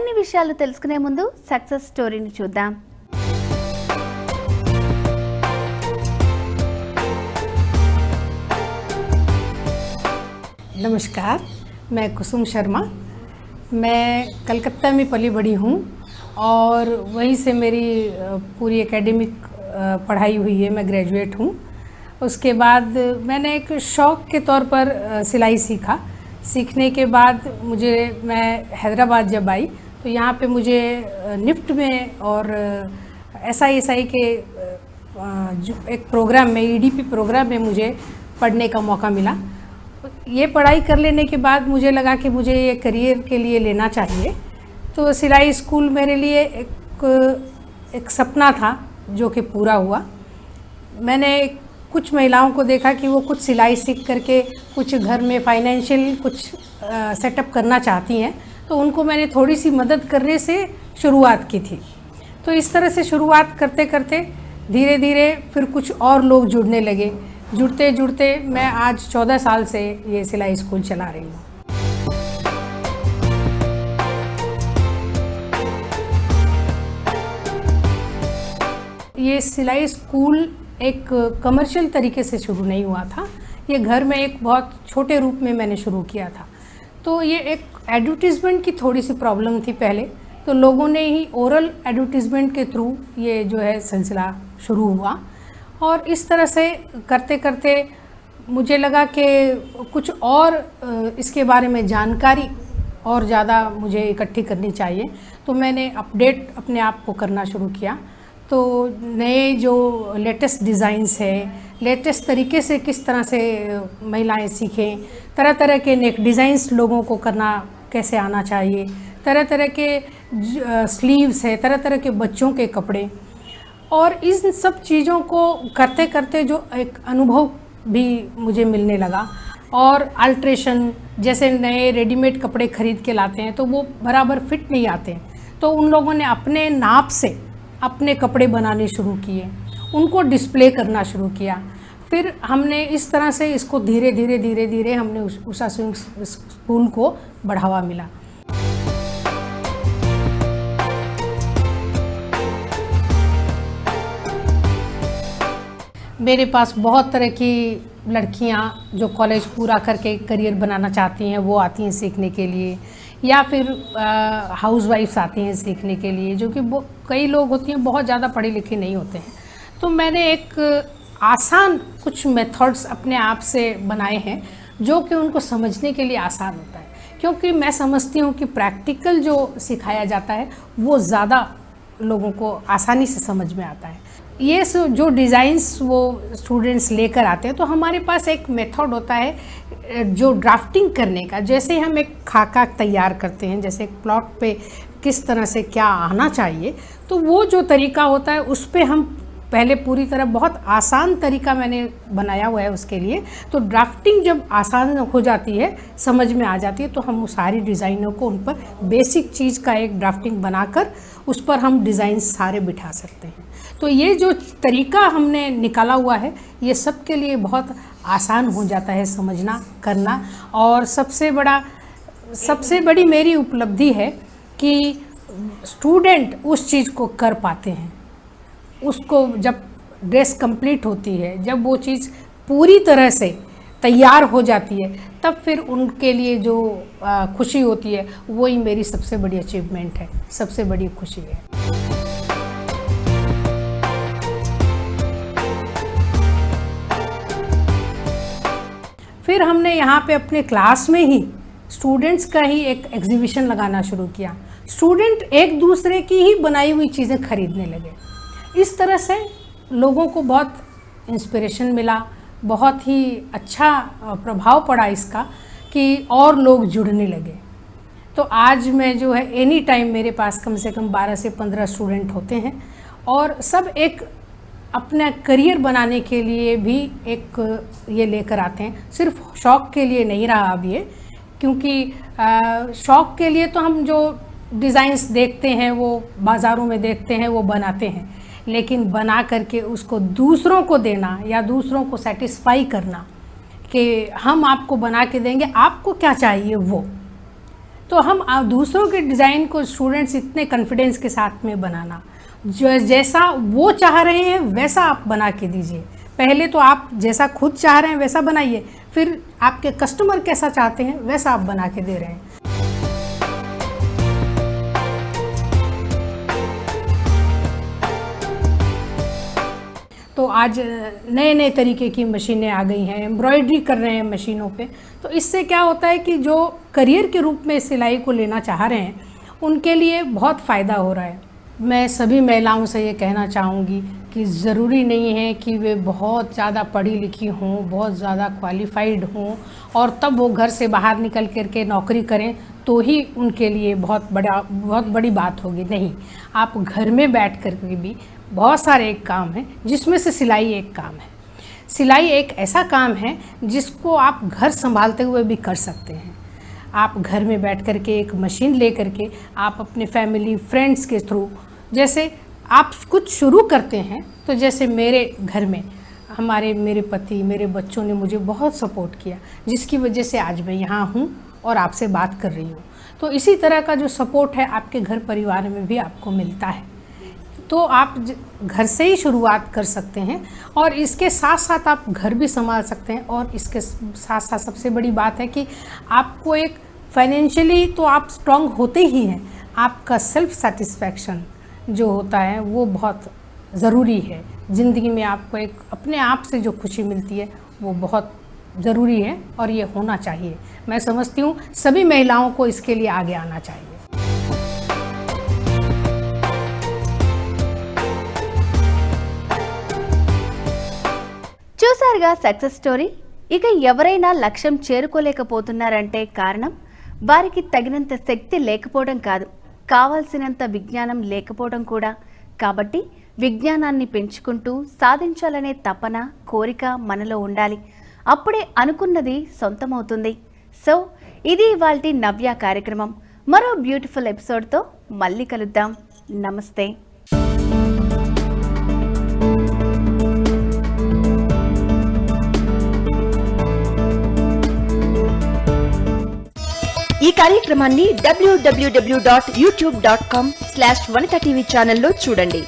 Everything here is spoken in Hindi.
మరిన్ని విషయాలు తెలుసుకునే ముందు సక్సెస్ స్టోరీని చూద్దాం. नमस्कार, मैं कुसुम शर्मा. मैं कलकत्ता में पली बड़ी हूँ और वहीं से मेरी पूरी एकेडमिक पढ़ाई हुई है. मैं ग्रेजुएट हूँ. उसके बाद मैंने एक शौक़ के तौर पर सिलाई सीखा. सीखने के बाद मैं हैदराबाद जब आई तो यहाँ पे मुझे निफ्ट में और SISI के एक प्रोग्राम में EDP प्रोग्राम में मुझे पढ़ने का मौका मिला. ये पढ़ाई कर लेने के बाद मुझे लगा कि मुझे ये करियर के लिए लेना चाहिए. तो सिलाई स्कूल मेरे लिए एक सपना था जो कि पूरा हुआ. मैंने कुछ महिलाओं को देखा कि वो कुछ सिलाई सीख करके कुछ घर में फाइनेंशियल कुछ सेटअप करना चाहती हैं, तो उनको मैंने थोड़ी सी मदद करने से शुरुआत की थी. तो इस तरह से शुरुआत करते करते धीरे धीरे फिर कुछ और लोग जुड़ने लगे. जुड़ते जुड़ते मैं आज 14 साल से ये सिलाई स्कूल चला रही हूँ. ये सिलाई स्कूल एक कमर्शियल तरीके से शुरू नहीं हुआ था. ये घर में एक बहुत छोटे रूप में मैंने शुरू किया था. तो ये एक एडवर्टीज़मेंट की थोड़ी सी प्रॉब्लम थी पहले, तो लोगों ने ही ओरल एडवर्टीज़मेंट के थ्रू ये जो है सिलसिला शुरू हुआ. और इस तरह से करते करते मुझे लगा कि कुछ और इसके बारे में जानकारी और ज़्यादा मुझे इकट्ठी करनी चाहिए. तो मैंने अपडेट अपने आप को करना शुरू किया. तो नए जो लेटेस्ट डिज़ाइंस है, लेटेस्ट तरीके से किस तरह से महिलाएं सीखें, तरह तरह के नेक डिज़ाइंस लोगों को करना कैसे आना चाहिए, तरह तरह के स्लीव्स है, तरह तरह के बच्चों के कपड़े, और इन सब चीज़ों को करते करते जो एक अनुभव भी मुझे मिलने लगा. और अल्ट्रेशन, जैसे नए रेडीमेड कपड़े ख़रीद के लाते हैं तो वो बराबर फिट नहीं आते हैं, तो उन लोगों ने अपने नाप से अपने कपड़े बनाने शुरू किए, उनको डिस्प्ले करना शुरू किया. फिर हमने इस तरह से इसको धीरे धीरे हमने उषा स्विंग स्कूल को बढ़ावा मिला. मेरे पास बहुत तरह की लड़कियां जो कॉलेज पूरा करके करियर बनाना चाहती हैं वो आती हैं सीखने के लिए, या फिर हाउसवाइफ्स आती हैं सीखने के लिए, जो कि कई लोग होती हैं बहुत ज़्यादा पढ़े लिखे नहीं होते हैं. तो मैंने एक आसान कुछ मेथड्स अपने आप से बनाए हैं जो कि उनको समझने के लिए आसान होता है, क्योंकि मैं समझती हूँ कि प्रैक्टिकल जो सिखाया जाता है वो ज़्यादा लोगों को आसानी से समझ में आता है. ये जो डिज़ाइंस वो स्टूडेंट्स लेकर आते हैं, तो हमारे पास एक मेथड होता है जो ड्राफ्टिंग करने का. जैसे हम एक खाका तैयार करते हैं, जैसे एक प्लॉट पे किस तरह से क्या आना चाहिए, तो वो जो तरीका होता है उस पे हम पहले पूरी तरह बहुत आसान तरीका मैंने बनाया हुआ है उसके लिए. तो ड्राफ्टिंग जब आसान हो जाती है, समझ में आ जाती है, तो हम उस सारी डिज़ाइनों को उन पर बेसिक चीज़ का एक ड्राफ्टिंग बनाकर उस पर हम डिज़ाइन सारे बिठा सकते हैं. तो ये जो तरीका हमने निकाला हुआ है ये सबके लिए बहुत आसान हो जाता है समझना, करना. और सबसे बड़ी मेरी उपलब्धि है कि स्टूडेंट उस चीज़ को कर पाते हैं. उसको जब ड्रेस कंप्लीट होती है, जब वो चीज़ पूरी तरह से तैयार हो जाती है, तब फिर उनके लिए जो खुशी होती है वही मेरी सबसे बड़ी अचीवमेंट है, सबसे बड़ी खुशी है. फिर हमने यहाँ पे अपने क्लास में ही स्टूडेंट्स का ही एक एग्जीबिशन लगाना शुरू किया. स्टूडेंट एक दूसरे की ही बनाई हुई चीज़ें खरीदने लगे. इस तरह से लोगों को बहुत इंस्पिरेशन मिला, बहुत ही अच्छा प्रभाव पड़ा इसका कि और लोग जुड़ने लगे. तो आज मैं जो है एनी टाइम मेरे पास कम से कम 12 से 15 स्टूडेंट होते हैं, और सब एक अपना करियर बनाने के लिए भी एक ये लेकर आते हैं. सिर्फ शौक़ के लिए नहीं रहा अब ये, क्योंकि शौक़ के लिए तो हम जो डिज़ाइंस देखते हैं वो बाज़ारों में देखते हैं वो बनाते हैं, लेकिन बना करके उसको दूसरों को देना या दूसरों को सेटिस्फाई करना कि हम आपको बना के देंगे, आपको क्या चाहिए वो, तो हम दूसरों के डिज़ाइन को स्टूडेंट्स इतने कॉन्फिडेंस के साथ में बनाना, जो जैसा वो चाह रहे हैं वैसा आप बना के दीजिए। पहले तो आप जैसा खुद चाह रहे हैं वैसा बनाइए, फिर आपके कस्टमर कैसा चाहते हैं वैसा आप बना के दे रहे हैं। तो आज नए नए तरीके की मशीनें आ गई हैं, एम्ब्रॉयडरी कर रहे हैं मशीनों पे। तो इससे क्या होता है कि जो करियर के रूप में सिलाई को लेना चाह रहे हैं उनके लिए बहुत फ़ायदा हो रहा है। मैं सभी महिलाओं से ये कहना चाहूँगी कि ज़रूरी नहीं है कि वे बहुत ज़्यादा पढ़ी लिखी हों, बहुत ज़्यादा क्वालिफाइड हों और तब वो घर से बाहर निकल कर के नौकरी करें तो ही उनके लिए बहुत बड़ी बात होगी। नहीं, आप घर में बैठ कर के भी बहुत सारे एक काम हैं जिसमें से सिलाई एक काम है। सिलाई एक ऐसा काम है जिसको आप घर संभालते हुए भी कर सकते हैं। आप घर में बैठ कर के एक मशीन ले कर के आप अपने फैमिली फ्रेंड्स के थ्रू, जैसे आप कुछ शुरू करते हैं, तो जैसे मेरे घर में मेरे पति, मेरे बच्चों ने मुझे बहुत सपोर्ट किया, जिसकी वजह से आज मैं यहाँ हूँ और आपसे बात कर रही हूँ। तो इसी तरह का जो सपोर्ट है आपके घर परिवार में भी आपको मिलता है। तो आप घर से ही शुरुआत कर सकते हैं और इसके साथ साथ आप घर भी संभाल सकते हैं। और इसके साथ साथ सबसे बड़ी बात है कि आपको एक फाइनेंशियली तो आप स्ट्रांग होते ही हैं, आपका सेल्फ सेटिस्फैक्शन जो होता है वो बहुत ज़रूरी है ज़िंदगी में। आपको एक अपने आप से जो खुशी मिलती है वो बहुत ज़रूरी है और ये होना चाहिए। मैं समझती हूँ सभी महिलाओं को इसके लिए आगे आना चाहिए। చూసారుగా సక్సెస్ స్టోరీ. ఇక ఎవరైనా లక్ష్యం చేరుకోలేకపోతున్నారంటే కారణం వారికి తగినంత శక్తి లేకపోవడం కాదు, కావాల్సినంత విజ్ఞానం లేకపోవడం కూడా. కాబట్టి విజ్ఞానాన్ని పెంచుకుంటూ సాధించాలనే తపన, కోరిక మనలో ఉండాలి. అప్పుడే అనుకున్నది సొంతమవుతుంది. సో ఇది ఇవాల్టి నవ్య కార్యక్రమం. మరో బ్యూటిఫుల్ ఎపిసోడ్తో మళ్ళీ కలుద్దాం. నమస్తే. ఈ కార్యక్రమాన్ని www.youtube.com/vanitaTV ఛానల్లో చూడండి.